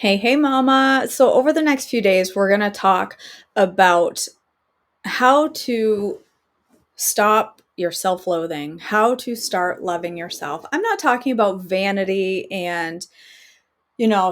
Hey, mama. So, over the next few days, we're going to talk about how to stop your self loathing, how to start loving yourself. I'm not talking about vanity and,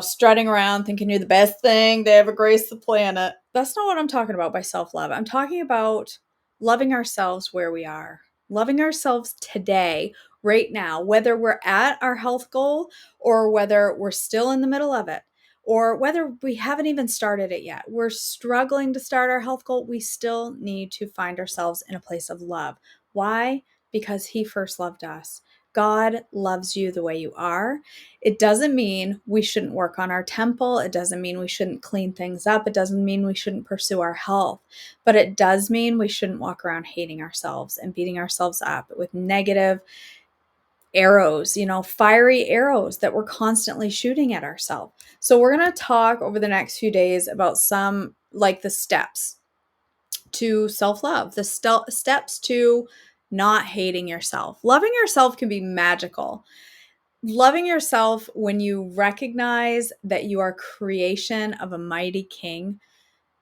strutting around thinking you're the best thing to ever grace the planet. That's not what I'm talking about by self love. I'm talking about loving ourselves where we are, loving ourselves today, right now, whether we're at our health goal or whether we're still in the middle of it. Or whether we haven't even started it yet, we're struggling to start our health goal. We still need to find ourselves in a place of love. Why? Because He first loved us. God loves you the way you are. It doesn't mean we shouldn't work on our temple. It doesn't mean we shouldn't clean things up. It doesn't mean we shouldn't pursue our health. But it does mean we shouldn't walk around hating ourselves and beating ourselves up with negative arrows, fiery arrows that we're constantly shooting at ourselves. So we're going to talk over the next few days about some like the steps to self-love, the steps to not hating yourself. Loving yourself can be magical. Loving yourself when you recognize that you are creation of a mighty king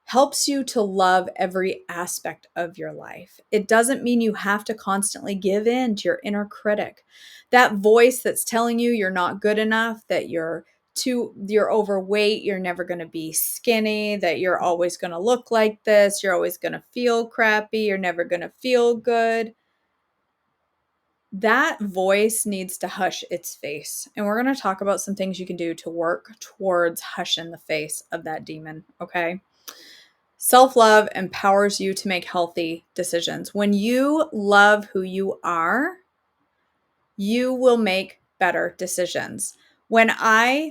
helps you to love every aspect of your life. It doesn't mean you have to constantly give in to your inner critic. That voice that's telling you you're not good enough, that you're overweight, you're never going to be skinny, that you're always going to look like this, you're always going to feel crappy, you're never going to feel good. That voice needs to hush its face. And we're going to talk about some things you can do to work towards hushing the face of that demon, okay? Self-love empowers you to make healthy decisions. When you love who you are, you will make better decisions. I'm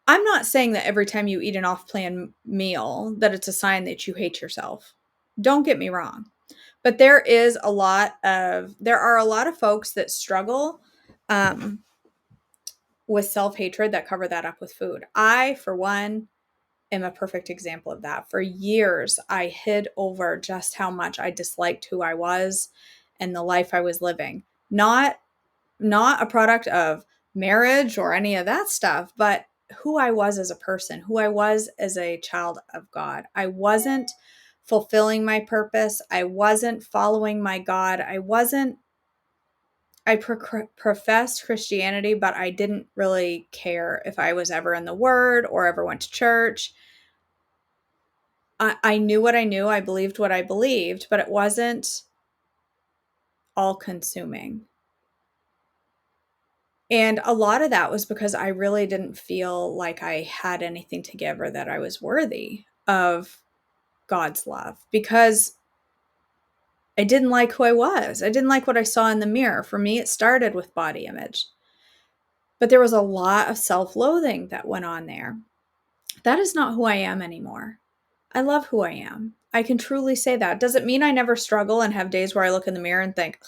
not saying that every time you eat an off-plan meal that it's a sign that you hate yourself. Don't get me wrong. But there are a lot of folks that struggle with self-hatred that cover that up with food. I, for one, am a perfect example of that. For years, I hid over just how much I disliked who I was and the life I was living. Not a product of marriage or any of that stuff, but who I was as a person, who I was as a child of God. I wasn't fulfilling my purpose. I wasn't following my God. I professed Christianity, but I didn't really care if I was ever in the Word or ever went to church. I knew what I knew. I believed what I believed, but it wasn't all consuming. And a lot of that was because I really didn't feel like I had anything to give or that I was worthy of God's love because I didn't like who I was. I didn't like what I saw in the mirror. For me, it started with body image. But there was a lot of self-loathing that went on there. That is not who I am anymore. I love who I am. I can truly say that. Does it mean I never struggle and have days where I look in the mirror and think,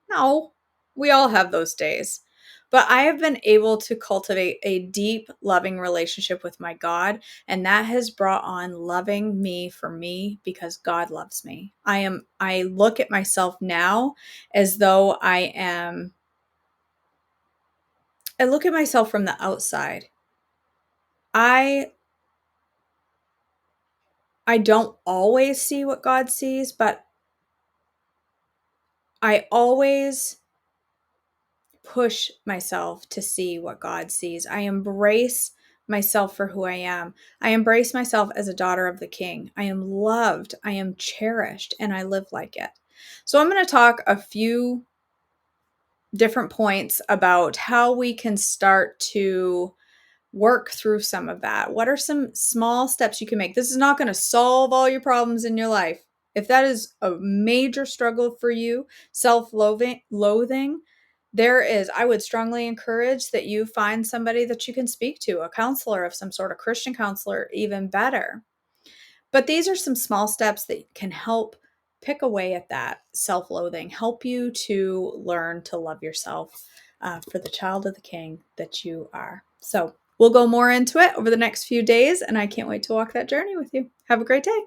no, we all have those days. But I have been able to cultivate a deep, loving relationship with my God, and that has brought on loving me for me because God loves me. I look at myself now as though I look at myself from the outside. I don't always see what God sees, but I always push myself to see what God sees. I embrace myself for who I am. I embrace myself as a daughter of the King. I am loved, I am cherished, and I live like it. So I'm going to talk a few different points about how we can start to work through some of that. What are some small steps you can make? This is not going to solve all your problems in your life. If that is a major struggle for you, self-loathing, I would strongly encourage that you find somebody that you can speak to, a counselor of some sort, a Christian counselor, even better. But these are some small steps that can help pick away at that self-loathing, help you to learn to love yourself for the child of the King that you are. So we'll go more into it over the next few days, and I can't wait to walk that journey with you. Have a great day.